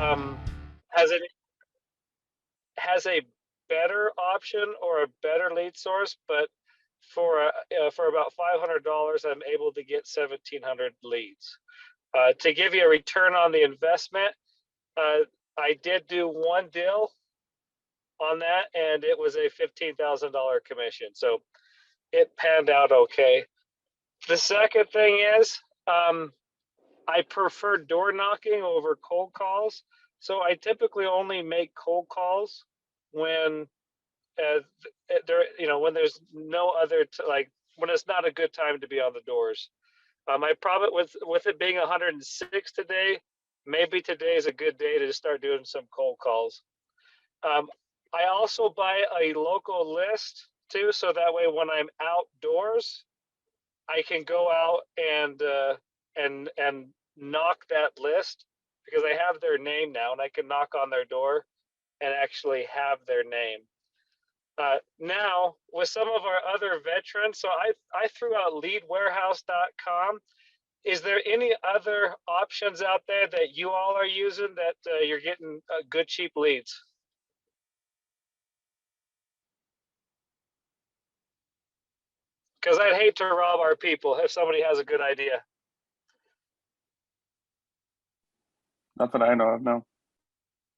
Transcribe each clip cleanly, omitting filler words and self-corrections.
um, has it has a better option or a better lead source, but for about $500, I'm able to get 1,700 leads. To give you a return on the investment, I did do one deal on that, and it was a $15,000 commission. So it panned out okay. The second thing is, I prefer door knocking over cold calls. So I typically only make cold calls when there, when there's no other like when it's not a good time to be on the doors. I probably with it being 106 today, maybe today is a good day to start doing some cold calls. I also buy a local list too, so that way when I'm outdoors, I can go out and knock that list because I have their name now, and I can knock on their door and actually have their name. Now, with some of our other veterans, so I threw out leadwarehouse.com. Is there any other options out there that you all are using that you're getting good, cheap leads? Because I'd hate to rob our people if somebody has a good idea. Not that I know of, no.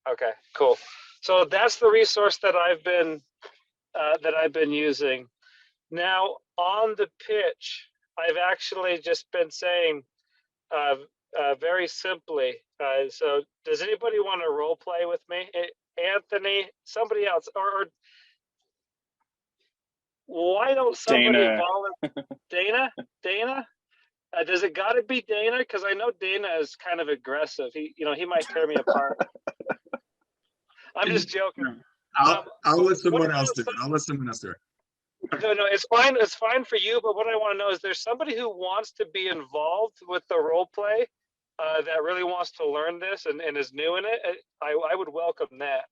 Okay, cool. So that's the resource that I've been using. Now on the pitch, I've actually just been saying very simply. So does anybody want to role play with me? Anthony, somebody else, or why don't somebody volunteer? Dana? Does it got to be Dana? Because I know Dana is kind of aggressive. He might tear me apart. I'm just joking. I'll let someone else do it. I'll let someone else do it. No, it's fine. It's fine for you. But what I want to know is, there's somebody who wants to be involved with the role play, that really wants to learn this and is new in it. I would welcome that.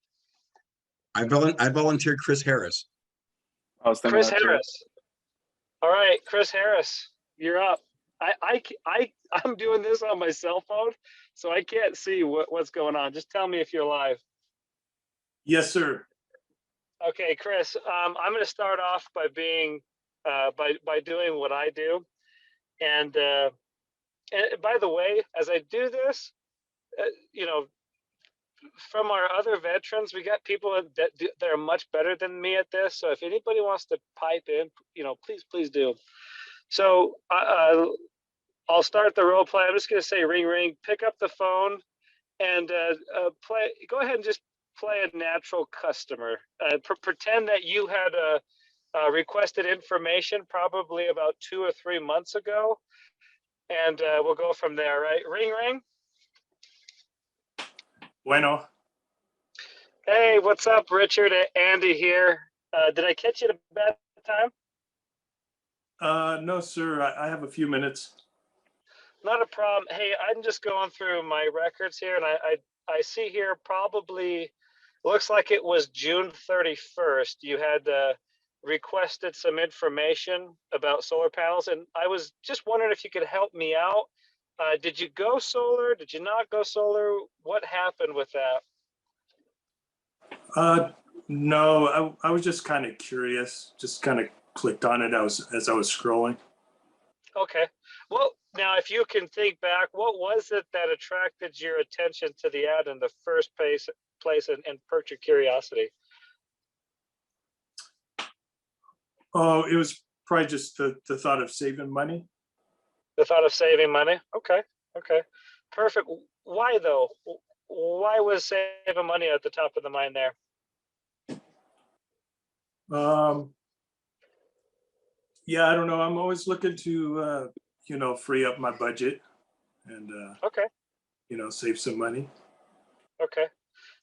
I volunteered Chris Harris. Chris Harris. All right, Chris Harris, you're up. I'm doing this on my cell phone, so I can't see what's going on. Just tell me if you're live. Yes, sir. Okay, Chris, I'm going to start off by being by doing what I do, and by the way, as I do this, from our other veterans, we got people that are much better than me at this. So if anybody wants to pipe in, please do. So I'll start the role play. I'm just going to say ring ring, pick up the phone, and play. Go ahead and just play a natural customer. Pretend that you had requested information probably about 2 or 3 months ago, and we'll go from there. Right? Ring ring. Bueno. Hey, what's up, Richard? Andy here. Did I catch you at a bad time? No, sir. I have a few minutes. Not a problem. Hey, I'm just going through my records here, and I see here probably looks like it was June 31st. You had requested some information about solar panels, and I was just wondering if you could help me out. Did you go solar? Did you not go solar? What happened with that? No, I was just kind of curious. Just kind of clicked on it as I was scrolling. Okay. Well, now if you can think back, what was it that attracted your attention to the ad in the first place and perked your curiosity? Oh, it was probably just the thought of saving money. The thought of saving money. Okay. Perfect. Why though? Why was saving money at the top of the mind there? Yeah, I don't know. I'm always looking to free up my budget and okay. Save some money. Okay.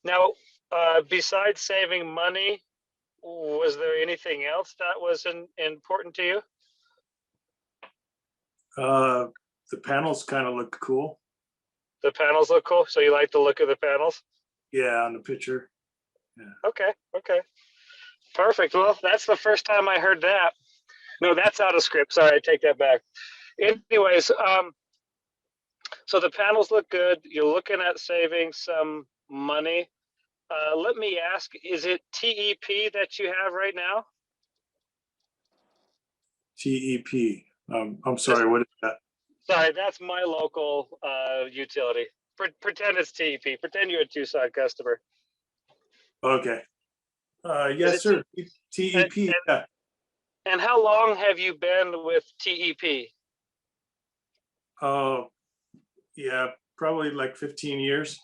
Now, besides saving money, was there anything else that was important to you? The panels kind of look cool. The panels look cool. So you like the look of the panels? Yeah, on the picture. Yeah. Okay. Perfect. Well, that's the first time I heard that. No, that's out of script. Sorry, I take that back. Anyways, so the panels look good. You're looking at saving some money. Let me ask, is it TEP that you have right now? TEP. I'm sorry, what is that? Sorry, that's my local utility. Pretend it's TEP. Pretend you're a Tucson customer. Okay. Is Yes, it sir. and, TEP. Yeah. and how long have you been with TEP? Yeah, probably like 15 years.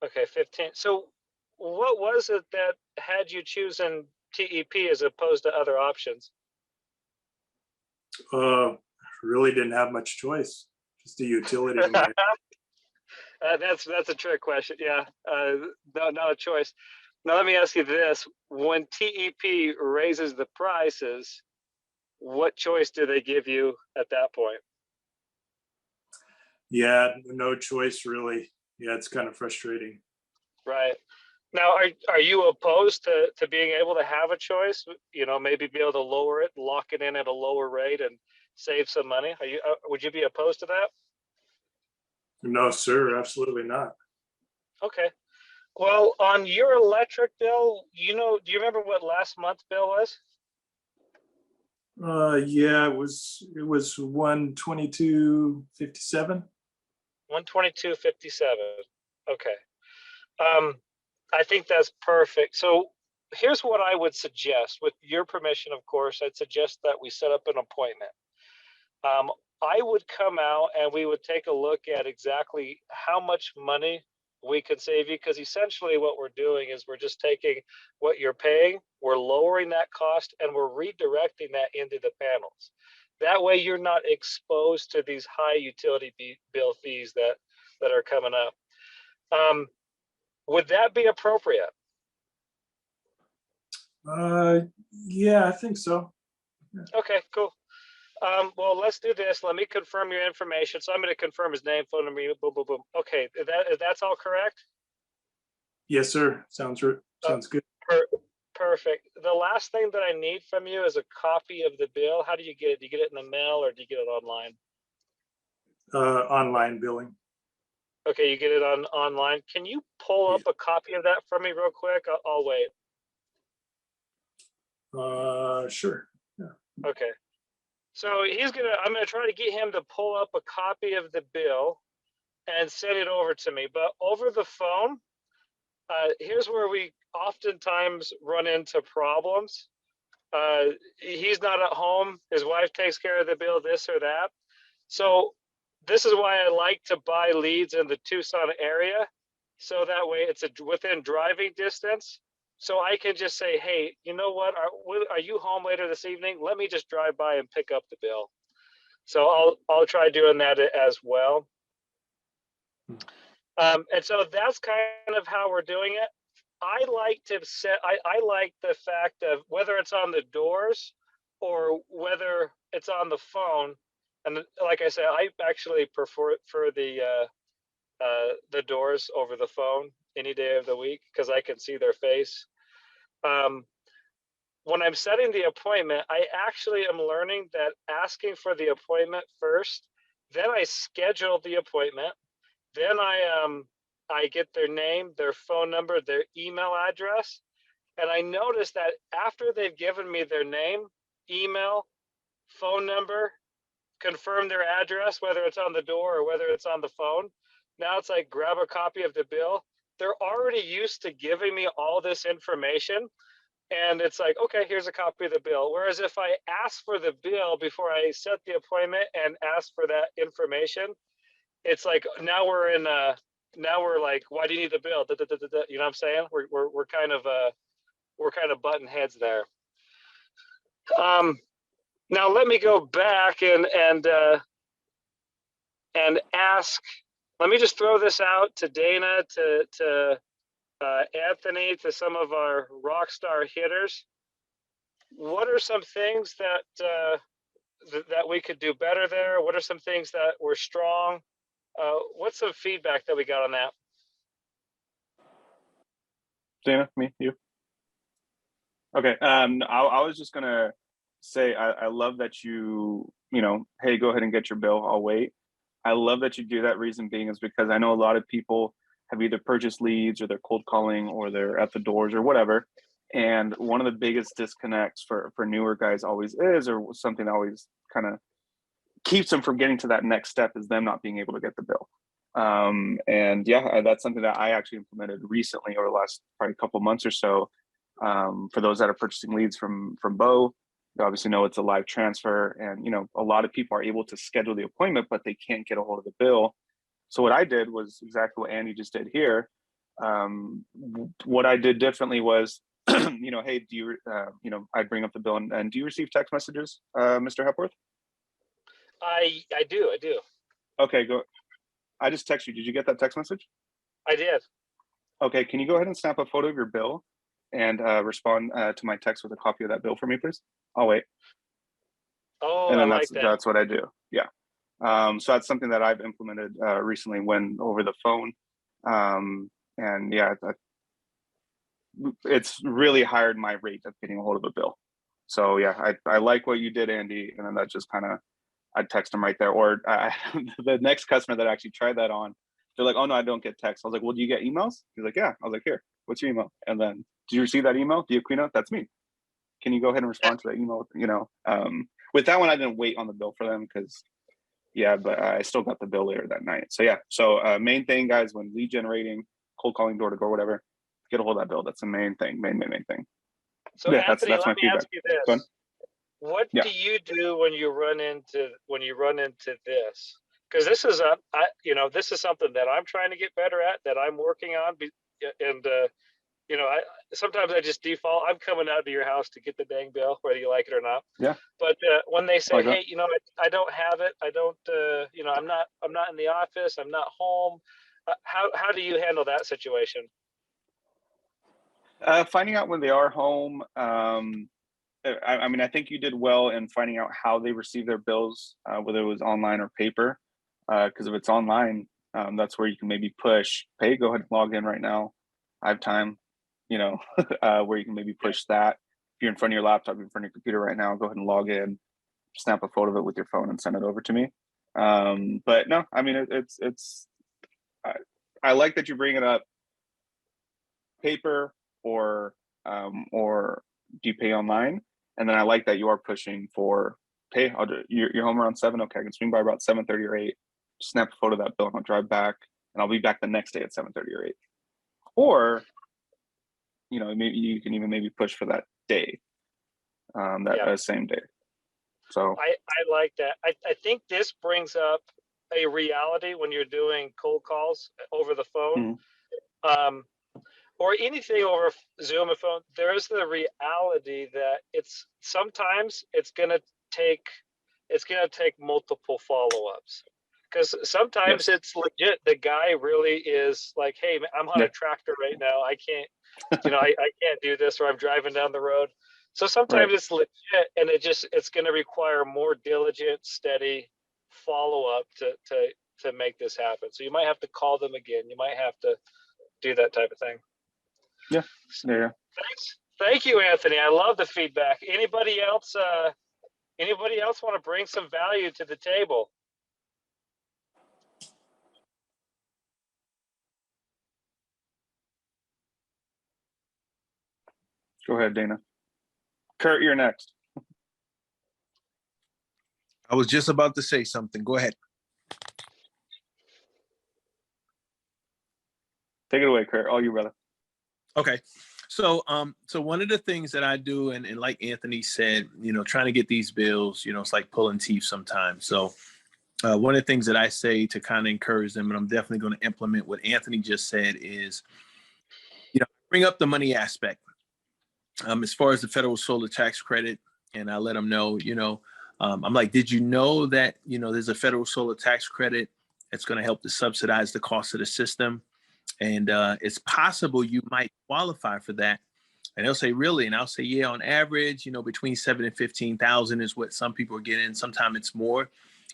Okay, 15. So what was it that had you choosing TEP as opposed to other options? Really didn't have much choice. Just a utility to me. That's a trick question. Yeah, no, not a choice. Now let me ask you this: when TEP raises the prices, what choice do they give you at that point? Yeah, no choice really. Yeah, it's kind of frustrating. Right. Now, are you opposed to being able to have a choice? You know, maybe be able to lower it, lock it in at a lower rate, and save some money. Are you? Would you be opposed to that? No, sir, absolutely not. Okay. Well, on your electric bill, do you remember what last month's bill was? Yeah, it was 122.57. 122.57. Okay. Um, I think that's perfect. So here's what I would suggest. With your permission, of course, I'd suggest that we set up an appointment. Um, I would come out and we would take a look at exactly how much money we could save you, because essentially what we're doing is we're just taking what you're paying, we're lowering that cost, and we're redirecting that into the panels. That way you're not exposed to these high utility bill fees that are coming up. Would that be appropriate? Yeah, I think so. Okay, cool. Well, let's do this. Let me confirm your information. So I'm going to confirm his name, phone number, boom, boom, boom. Okay, that's all correct? Yes, sir. Sounds Uh, good. Perfect. The last thing that I need from you is a copy of the bill. How do you get it? Do you get it in the mail or do you get it online? Online billing. Okay, you get it online. Can you pull up a copy of that for me real quick? I'll wait. Sure. Okay. So I'm gonna try to get him to pull up a copy of the bill and send it over to me. But over the phone, here's where we oftentimes run into problems. He's not at home. His wife takes care of the bill, this or that. So this is why I like to buy leads in the Tucson area. So that way it's within driving distance. So I can just say, hey, you know what? Are you home later this evening? Let me just drive by and pick up the bill. So I'll try doing that as well. And so that's kind of how we're doing it. I like to set, I like the fact of whether it's on the doors or whether it's on the phone. And like I said, I actually prefer the doors over the phone any day of the week because I can see their face. Um, when I'm setting the appointment, I actually am learning that asking for the appointment first, then I schedule the appointment, then I get their name, their phone number, their email address, and I notice that after they've given me their name, email, phone number, confirm their address, whether it's on the door or whether it's on the phone, now it's like grab a copy of the bill. They're already used to giving me all this information. And it's like, okay, here's a copy of the bill. Whereas if I ask for the bill before I set the appointment and ask for that information, it's like now we're like, why do you need the bill? Da, da, da, da, da. You know what I'm saying? We're kind of button heads there. Now let me go back and ask. Let me just throw this out to Dana, to Anthony, to some of our rock star hitters. What are some things that we could do better there? What are some things that were strong? What's some feedback that we got on that? Dana, me, you. Okay. I was just gonna say I love that hey, go ahead and get your bill. I'll wait. I love that you do that. Reason being is because I know a lot of people have either purchased leads or they're cold calling or they're at the doors or whatever. And one of the biggest disconnects for newer guys always is, or something that always kind of keeps them from getting to that next step, is them not being able to get the bill. And yeah, that's something that I actually implemented recently over the last probably couple months or so. For those that are purchasing leads from Bo, you obviously know it's a live transfer, and you know, a lot of people are able to schedule the appointment, but they can't get a hold of the bill. So what I did was exactly what Andy just did here. What I did differently was, you know, hey, do you, you know, I'd bring up the bill, and do you receive text messages, Mr. Hepworth? I do. Okay, go. I just text you. Did you get that text message? I did. Okay, can you go ahead and snap a photo of your bill and respond to my text with a copy of that bill for me, please? I'll wait. Oh, And I then like that. that's what I do. Yeah. So that's something that I've implemented recently when over the phone. And yeah, it's really higher my rate of getting a hold of a bill. So yeah, I like what you did, Andy. And then that just kind of, I'd text them right there. Or the next customer that actually tried that on, they're like, oh no, I don't get text. I was like, well, do you get emails? He's like, yeah. I was like, here, what's your email? And then, do you receive that email? Do you clean up? That's me. Can you go ahead and respond to that email? You know, with that one, I didn't wait on the bill for them because, yeah, but I still got the bill later that night. So yeah, so main thing, guys, when lead generating, cold calling door to door, whatever, get a hold of that bill. That's the main thing, main thing. So Yeah, Anthony, that's my let me feedback. ask you this. What Yeah. do you do when you run into this? Because this is this is something that I'm trying to get better at, that I'm working on, and you know, sometimes I just default. I'm coming out to your house to get the dang bill, whether you like it or not. Yeah. But when they say, Like that. hey, you know, I don't have it. I don't. You know, I'm not in the office. I'm not home. How do you handle that situation? Finding out when they are home. I mean, I think you did well in finding out how they receive their bills, whether it was online or paper. Because if it's online, that's where you can maybe push pay. Go ahead and log in right now. I have time. You know, where you can maybe push that. If you're in front of your laptop, in front of your computer right now, go ahead and log in, snap a photo of it with your phone, and send it over to me. But no, I mean, it's. I like that you bring it up. Paper or do you pay online? And then I like that you are pushing for pay. You're home around 7. Okay, I can swing by about 7:30 or 8. Snap a photo of that bill, and I'll drive back, and I'll be back the next day at 7:30 or 8. Or, you know, maybe you can even maybe push for that day, same day. So I like that. I think this brings up a reality when you're doing cold calls over the phone. Or anything over Zoom or phone. There is the reality that sometimes it's gonna take multiple follow-ups, because sometimes it's legit. The guy really is like, hey, I'm on a tractor right now. I can't, I can't do this, or I'm driving down the road. So sometimes it's legit, and it's going to require more diligent, steady follow-up to make this happen. So you might have to call them again. You might have to do that type of thing. Yeah. Thank you, Anthony. I love the feedback. Anybody else want to bring some value to the table? Go ahead, Dana. Kurt, you're next. I was just about to say something. Go ahead. Take it away, Kurt. All you, brother. Okay. So one of the things that I do, and like Anthony said, trying to get these bills, it's like pulling teeth sometimes. So one of the things that I say to kind of encourage them, and I'm definitely going to implement what Anthony just said, is, bring up the money aspect. As far as the federal solar tax credit, and I let them know, I'm like, did you know that, there's a federal solar tax credit that's going to help to subsidize the cost of the system? And it's possible you might qualify for that. And they'll say, really? And I'll say, yeah, on average, between 7,000 and 15,000 is what some people are getting. Sometimes it's more.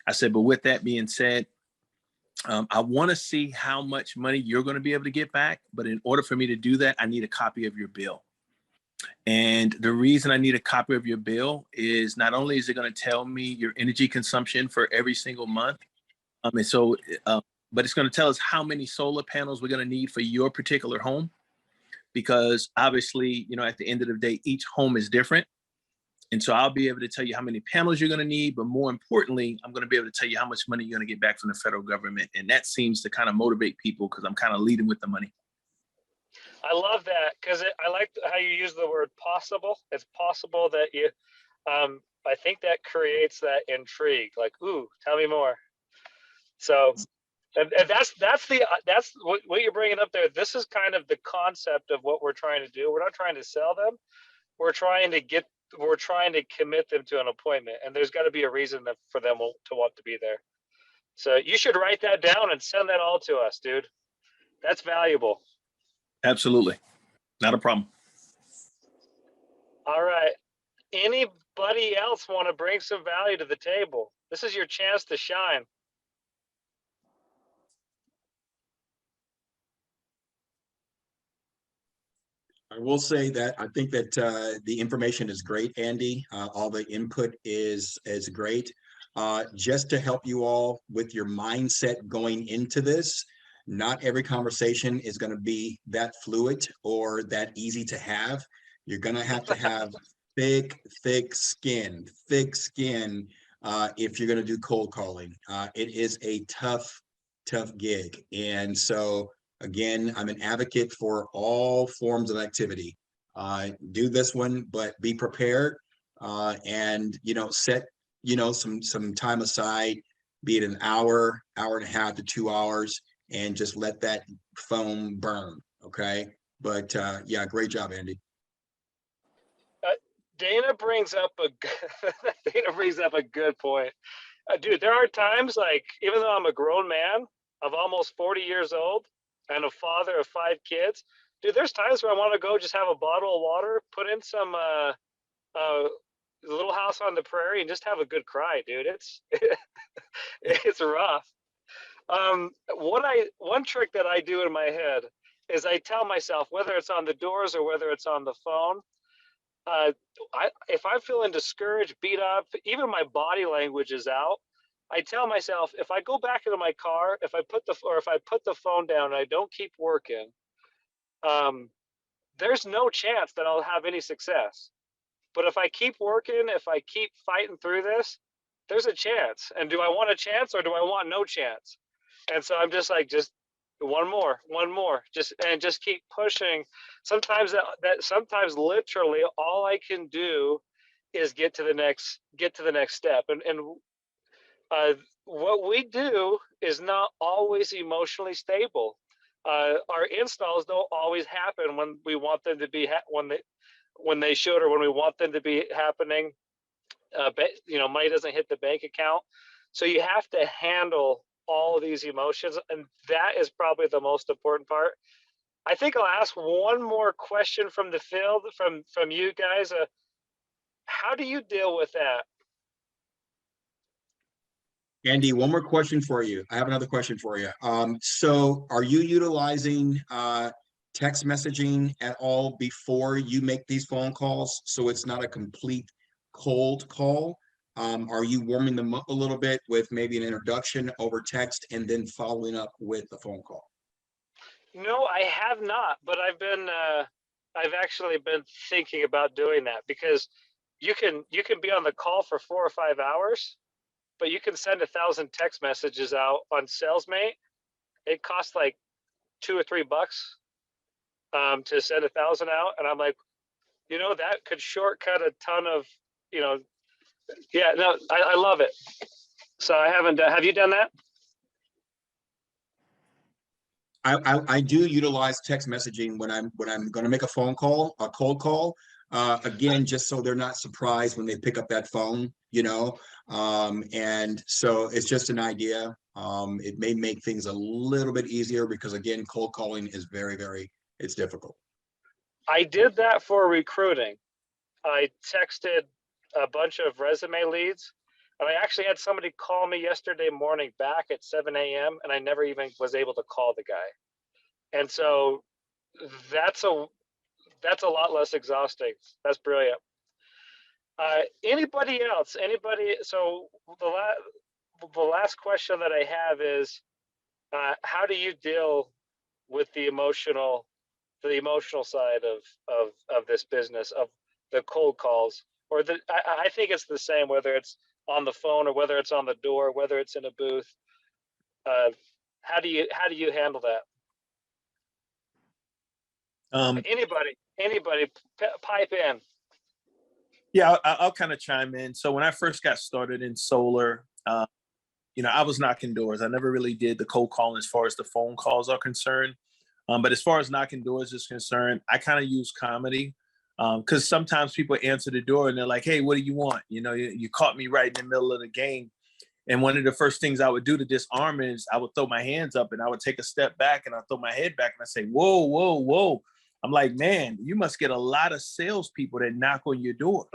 I said, but with that being said, I want to see how much money you're going to be able to get back. But in order for me to do that, I need a copy of your bill. And the reason I need a copy of your bill is not only is it going to tell me your energy consumption for every single month, and so but it's going to tell us how many solar panels we're going to need for your particular home. Because obviously, you know, at the end of the day, each home is different. And so I'll be able to tell you how many panels you're going to need, but more importantly, I'm going to be able to tell you how much money you're going to get back from the federal government. And that seems to kind of motivate people because I'm kind of leading with the money. I love that because I like how you use the word possible. It's possible that you, I think that creates that intrigue. Like, ooh, tell me more. So, and that's what you're bringing up there. This is kind of the concept of what we're trying to do. We're not trying to sell them. We're trying to commit them to an appointment, and there's got to be a reason for them to want to be there. So you should write that down and send that all to us, dude. That's valuable. Absolutely. Not a problem. All right. Anybody else want to bring some value to the table? This is your chance to shine. I will say that I think that the information is great, Andy. All the input is great. Just to help you all with your mindset going into this, not every conversation is going to be that fluid or that easy to have. You're going to have thick skin if you're going to do cold calling. It is a tough gig. And so again, I'm an advocate for all forms of activity. Do this one, but be prepared, and set some time aside, be it an hour and a half to 2 hours, and just let that phone burn. Okay, but yeah, great job, Andy. Dana brings up a good point. Dude, there are times, like, even though I'm a grown man of almost 40 years old and a father of 5 kids, dude, there's times where I want to go just have a bottle of water, put in some Little House on the Prairie, and just have a good cry, dude. It's rough. One trick that I do in my head is I tell myself, whether it's on the doors or whether it's on the phone, if I'm feeling discouraged, beat up, even my body language is out, I tell myself, if I go back into my car, if I put the phone down and I don't keep working, there's no chance that I'll have any success. But if I keep working, if I keep fighting through this, there's a chance. And do I want a chance or do I want no chance? And so I'm just like, just one more, just keep pushing. Sometimes sometimes literally all I can do is get to the next step. And what we do is not always emotionally stable. Our installs don't always happen when we want them to be, when they should, or when we want them to be happening. Money doesn't hit the bank account. So you have to handle all of these emotions, and that is probably the most important part. I think I'll ask one more question from the field, from you guys. How do you deal with that? Andy, one more question for you. I have another question for you. So are you utilizing text messaging at all before you make these phone calls, so it's not a complete cold call? Are you warming them up a little bit with maybe an introduction over text and then following up with a phone call? No, I have not, but I've actually been thinking about doing that, because you can be on the call for 4 or 5 hours, but you can send 1,000 text messages out on SalesMate. It costs like $2 or $3 to send 1,000 out, and I'm like, that could shortcut a ton of, yeah, no, I love it. So I haven't. Have you done that? I do utilize text messaging when I'm going to make a phone call, a cold call. Again, just so they're not surprised when they pick up that phone, and so it's just an idea. It may make things a little bit easier because, again, cold calling is it's difficult. I did that for recruiting. I texted a bunch of resume leads, and I actually had somebody call me yesterday morning back at 7 a.m. and I never even was able to call the guy. And so that's a lot less exhausting. That's brilliant. Anybody else? So the last question that I have is, How do you deal with the emotional side of this business, of the cold calls, or I think it's the same whether it's on the phone or whether it's on the door, whether it's in a booth. Uh, how do you handle that? Anybody, pipe in. Yeah, I'll kind of chime in. So when I first got started in solar, I was knocking doors. I never really did the cold calling as far as the phone calls are concerned. But as far as knocking doors is concerned, I kind of use comedy because sometimes people answer the door and they're like, "Hey, what do you want?" You caught me right in the middle of the game. And one of the first things I would do to disarm is I would throw my hands up and I would take a step back and I throw my head back and I say, "Whoa, whoa, whoa." I'm like, "Man, you must get a lot of salespeople that knock on your door."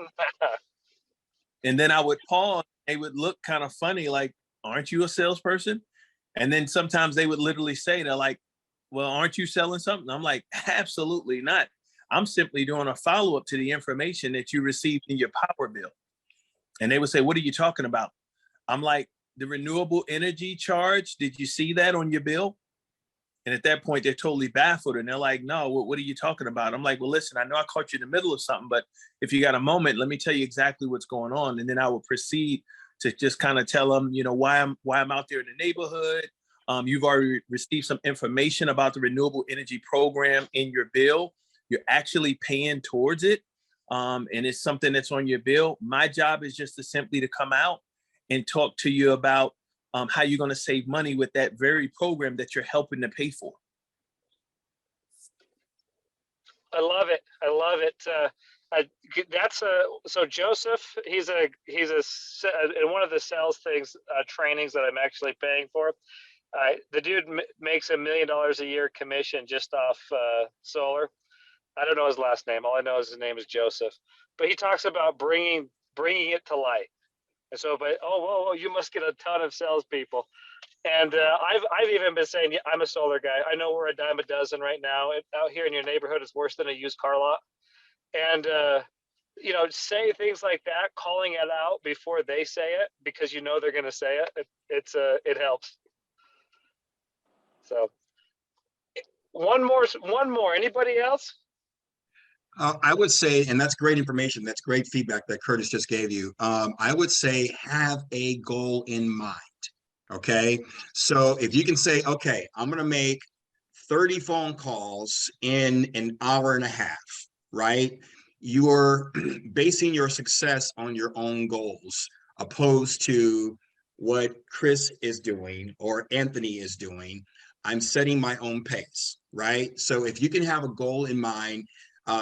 And then I would pause. They would look kind of funny, like, "Aren't you a salesperson?" And then sometimes they would literally say, they're like, "Well, aren't you selling something?" I'm like, "Absolutely not. I'm simply doing a follow-up to the information that you received in your power bill." And they would say, "What are you talking about?" I'm like, "The renewable energy charge, did you see that on your bill?" And at that point, they're totally baffled. And they're like, "No, what are you talking about?" I'm like, "Well, listen, I know I caught you in the middle of something, but if you got a moment, let me tell you exactly what's going on." And then I will proceed to just kind of tell them, why I'm out there in the neighborhood. You've already received some information about the renewable energy program in your bill. You're actually paying towards it. And it's something that's on your bill. My job is just to simply to come out and talk to you about how you're going to save money with that very program that you're helping to pay for. I love it. I love it. So Joseph. He's in one of the sales things trainings that I'm actually paying for. The dude makes $1 million a year commission just off solar. I don't know his last name. All I know is his name is Joseph. But he talks about bringing it to light. And so, but whoa, you must get a ton of salespeople. And I've even been saying, yeah, I'm a solar guy. I know we're a dime a dozen right now. Out here in your neighborhood, it's worse than a used car lot. And say things like that, calling it out before they say it, because they're going to say it. It helps. So one more. Anybody else? I would say, and that's great information. That's great feedback that Curtis just gave you. I would say have a goal in mind. Okay. So if you can say, okay, I'm going to make 30 phone calls in an hour and a half, right? You're basing your success on your own goals, opposed to what Chris is doing or Anthony is doing. I'm setting my own pace, right? So if you can have a goal in mind,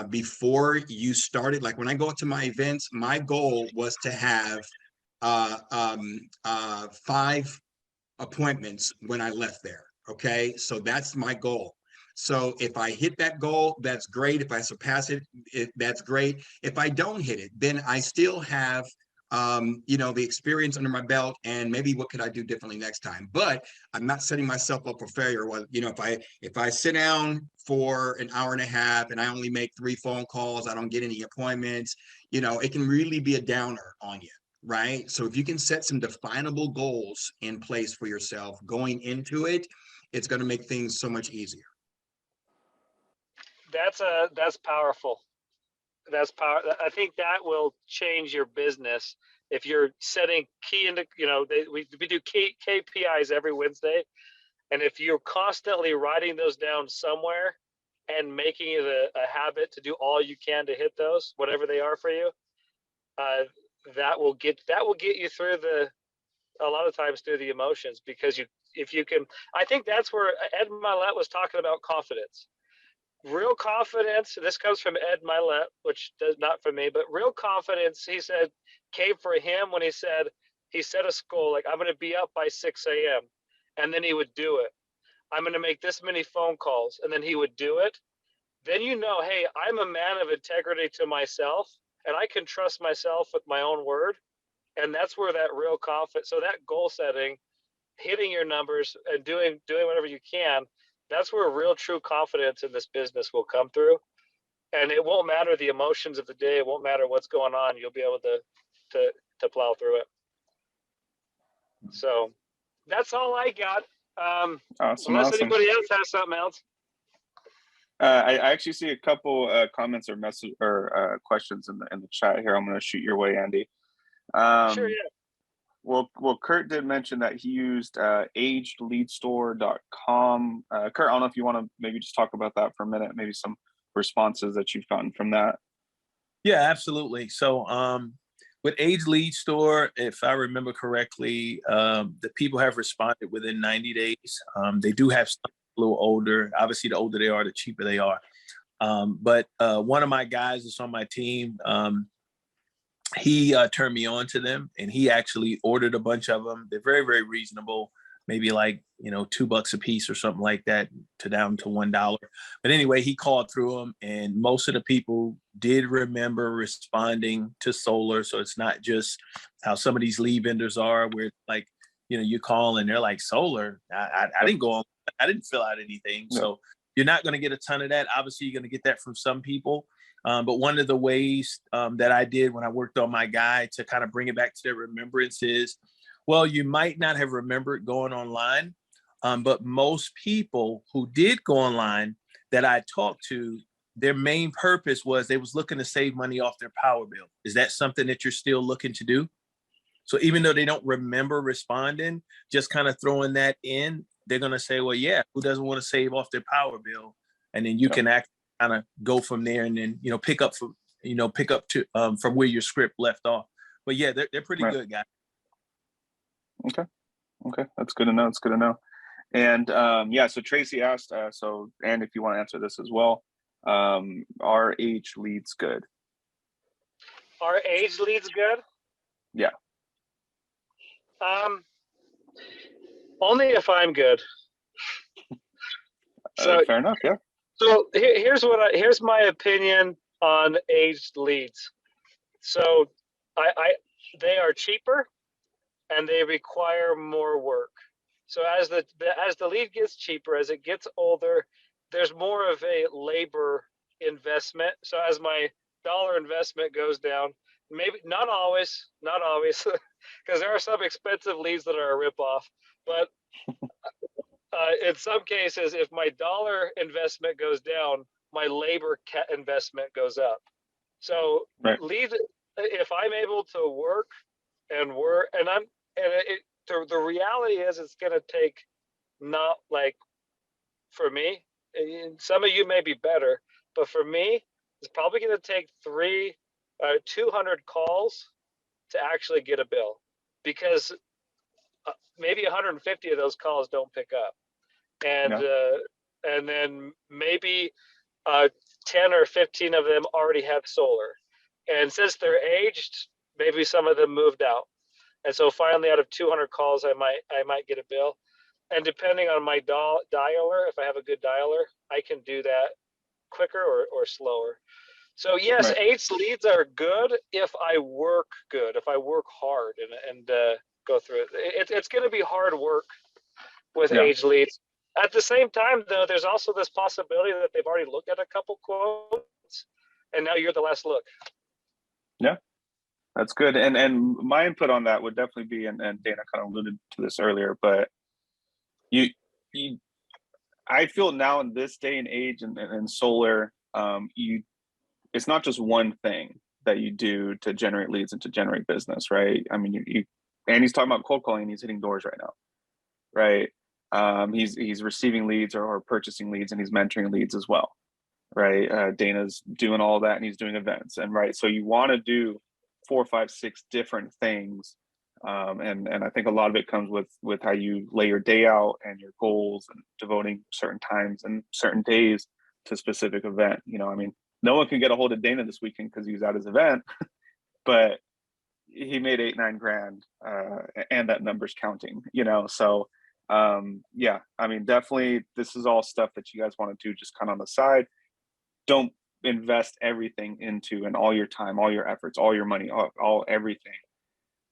before you started, like when I go to my events, my goal was to have 5 appointments when I left there. Okay, so that's my goal. So if I hit that goal, that's great. If I surpass it, that's great. If I don't hit it, then I still have the experience under my belt, and maybe what could I do differently next time. But I'm not setting myself up for failure. Well, if I sit down for an hour and a half and I only make 3 phone calls, I don't get any appointments, it can really be a downer on you. Right. So if you can set some definable goals in place for yourself going into it, it's going to make things so much easier. That's powerful. That's power. I think that will change your business if you're setting key into, we do KPIs every Wednesday. And if you're constantly writing those down somewhere and making it a habit to do all you can to hit those, whatever they are for you, that will get you through a lot of times through the emotions, because if you can, I think that's where Ed Milet was talking about confidence. Real confidence, this comes from Ed Milet, which does not from me, but real confidence, he said, came for him when he set a goal, like, I'm going to be up by 6 a.m. And then he would do it. I'm going to make this many phone calls, and then he would do it. Then hey, I'm a man of integrity to myself, and I can trust myself with my own word. And that's where that real confidence, so that goal setting, hitting your numbers and doing whatever you can, that's where real true confidence in this business will come through. And it won't matter the emotions of the day, it won't matter what's going on, you'll be able to plow through it. So that's all I got. Awesome, Unless awesome. anybody else has something else. I actually see a couple comments or message or questions in the chat here. I'm going to shoot your way, Andy. Sure, yeah. Well, Kurt did mention that he used agedleadstore.com. Kurt, I don't know if you want to maybe just talk about that for a minute, maybe some responses that you've gotten from that. Yeah, absolutely. So with Age Lead Store, if I remember correctly, the people have responded within 90 days. They do have some a little older. Obviously, the older they are, the cheaper they are. But one of my guys that's on my team, he turned me on to them, and he actually ordered a bunch of them. They're very, very reasonable, maybe like, $2 a piece or something like that, to down to $1. But anyway, he called through them, and most of the people did remember responding to solar. So it's not just how some of these lead vendors are, where like, you call and they're like, solar. I didn't go on, I didn't fill out anything. Yeah. So you're not going to get a ton of that. Obviously, you're going to get that from some people. But one of the ways that I did when I worked on my guide to kind of bring it back to their remembrance is, well, you might not have remembered going online, but most people who did go online that I talked to, their main purpose was they was looking to save money off their power bill. Is that something that you're still looking to do? So even though they don't remember responding, just kind of throwing that in, they're going to say, well, yeah, who doesn't want to save off their power bill? And then you can act kind of go from there, and then pick up to from where your script left off. But yeah, they're pretty good, guys. Okay, that's good to know. It's good to know. And yeah, so Tracy asked, and if you want to answer this as well, are age leads good? Are age leads good? Yeah. Only if I'm good. So fair enough. Yeah. So here's my opinion on aged leads. So they are cheaper and they require more work. So as the lead gets cheaper, as it gets older, there's more of a labor investment. So as my dollar investment goes down, maybe not always, because there are some expensive leads that are a ripoff, but in some cases, if my dollar investment goes down, my labor investment goes up. So if I'm able to work and the reality is it's going to take, not like for me, and some of you may be better, but for me, it's probably going to take 200 calls to actually get a bill, because maybe 150 of those calls don't pick up. And then maybe 10 or 15 of them already have solar. And since they're aged, maybe some of them moved out. And so finally, out of 200 calls, I might get a bill. And depending on my dialer, if I have a good dialer, I can do that quicker or slower. So yes, aged leads are good if I work good, if I work hard and go through it. It's going to be hard work with aged leads. At the same time, though, there's also this possibility that they've already looked at a couple quotes, and now you're the last look. Yeah, that's good. And my input on that would definitely be, and Dana kind of alluded to this earlier, but I feel now in this day and age and solar, it's not just one thing that you do to generate leads and to generate business, right? I mean, and he's talking about cold calling, and he's hitting doors right now, right? He's receiving leads or purchasing leads, and he's mentoring leads as well, right? Dana's doing all that, and he's doing events, and right. So you want to do 4, 5, 6 different things, and I think a lot of it comes with how you lay your day out and your goals, and devoting certain times and certain days to specific event. I mean, no one can get a hold of Dana this weekend because he was at his event, but he made 8-9 grand, and that number's counting. So. Yeah, I mean, definitely this is all stuff that you guys want to do just kind of on the side. Don't invest everything into, and all your time, all your efforts, all your money, all everything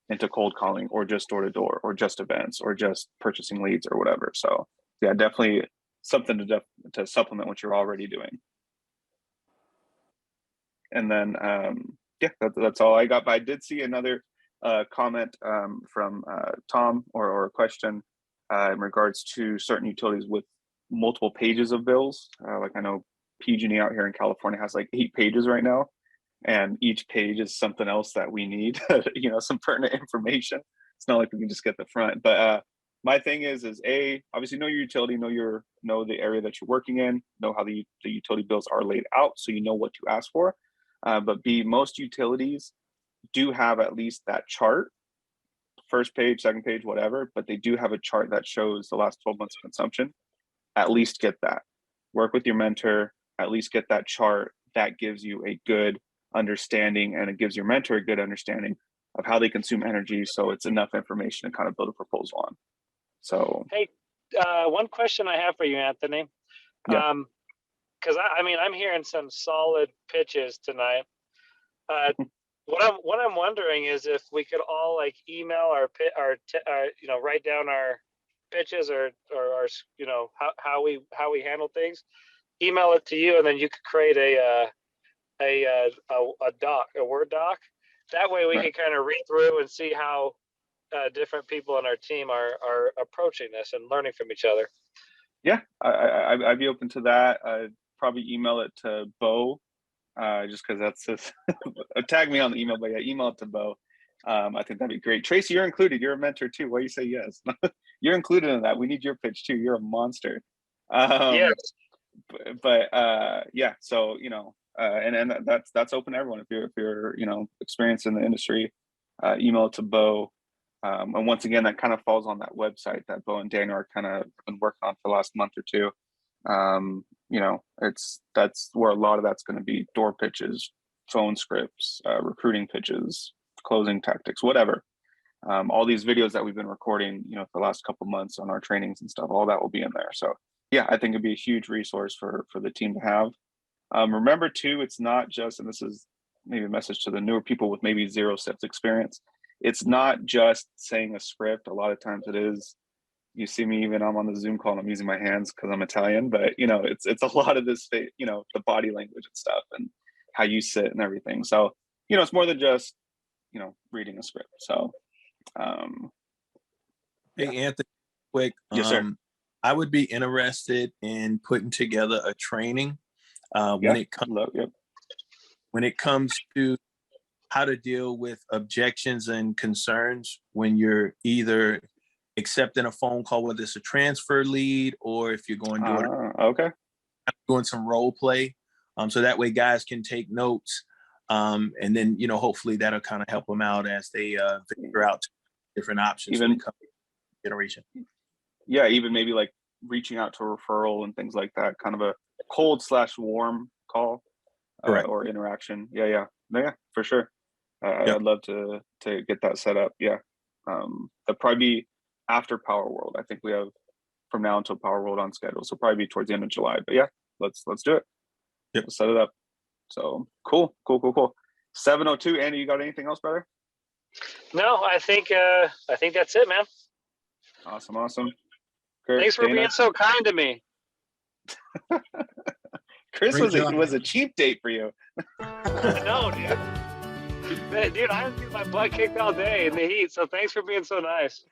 into cold calling, or just door to door, or just events, or just purchasing leads, or whatever. So yeah, definitely something to supplement what you're already doing. And then yeah, that's all I got. But I did see another comment from Tom, or a question. in regards to certain utilities with multiple pages of bills. Like I know PG&E out here in California has like 8 pages right now, and each page is something else that we need, some pertinent information. It's not like we can just get the front. But my thing is obviously know your utility, know the area that you're working in, know how the utility bills are laid out, so you know what to ask for. But B, most utilities do have at least that chart, first page, second page, whatever, but they do have a chart that shows the last 12 months of consumption. At least get that. Work with your mentor, at least get that chart. That gives you a good understanding, and it gives your mentor a good understanding of how they consume energy. So it's enough information to kind of build a proposal on. So, Hey, one question I have for you, Anthony. Yeah. Because I'm hearing some solid pitches tonight. What I'm wondering is if we could all like email write down our pitches or our how we handle things, email it to you, and then you could create a Word doc. That way we Right. can kind of read through and see how different people on our team are approaching this and learning from each other. Yeah, I'd be open to that. I'd probably email it to Bo, just because that's just tag me on the email, but yeah, email it to Bo. I think that'd be great. Tracy, you're included. You're a mentor too. Why you say yes? You're included in that. We need your pitch too. You're a monster. Yes. But yeah, so and that's open to everyone. If you're experienced in the industry, email it to Bo. And once again, that kind of falls on that website that Bo and Daniel are kind of been working on for the last month or two. That's where a lot of that's going to be: door pitches, phone scripts, recruiting pitches, closing tactics, whatever. All these videos that we've been recording, for the last couple months on our trainings and stuff, all that will be in there. So yeah, I think it'd be a huge resource for the team to have. Remember too, it's not just, and this is maybe a message to the newer people with maybe 0 steps experience. It's not just saying a script. A lot of times it is. You see me even I'm on the Zoom call and I'm using my hands because I'm Italian, but it's a lot of this, the body language and stuff and how you sit and everything. So, it's more than just, reading a script. So, Hey, Anthony, quick. Yes, sir. I would be interested in putting together a training Yeah. when it comes to how to deal with objections and concerns when you're either accepting a phone call, whether it's a transfer lead or if you're going Okay. doing some role play. So that way guys can take notes. And then, hopefully that'll kind of help them out as they figure out different options when it comes to generation. Yeah, even maybe like reaching out to a referral and things like that, kind of a cold/warm call or interaction. Yeah, for sure. I'd love to get that set up. Yeah, that'd probably be after Power World. I think we have from now until Power World on schedule, so probably be towards the end of July. But yeah, let's do it. Yep. Let's set it up. So cool. 7:02. Andy, you got anything else, brother? No, I think that's it, man. Awesome. Kurt, Thanks for Dana. being so kind to me. Chris was a cheap date for you. No, dude. Dude, I haven't getting my butt kicked all day in the heat, so thanks for being so nice.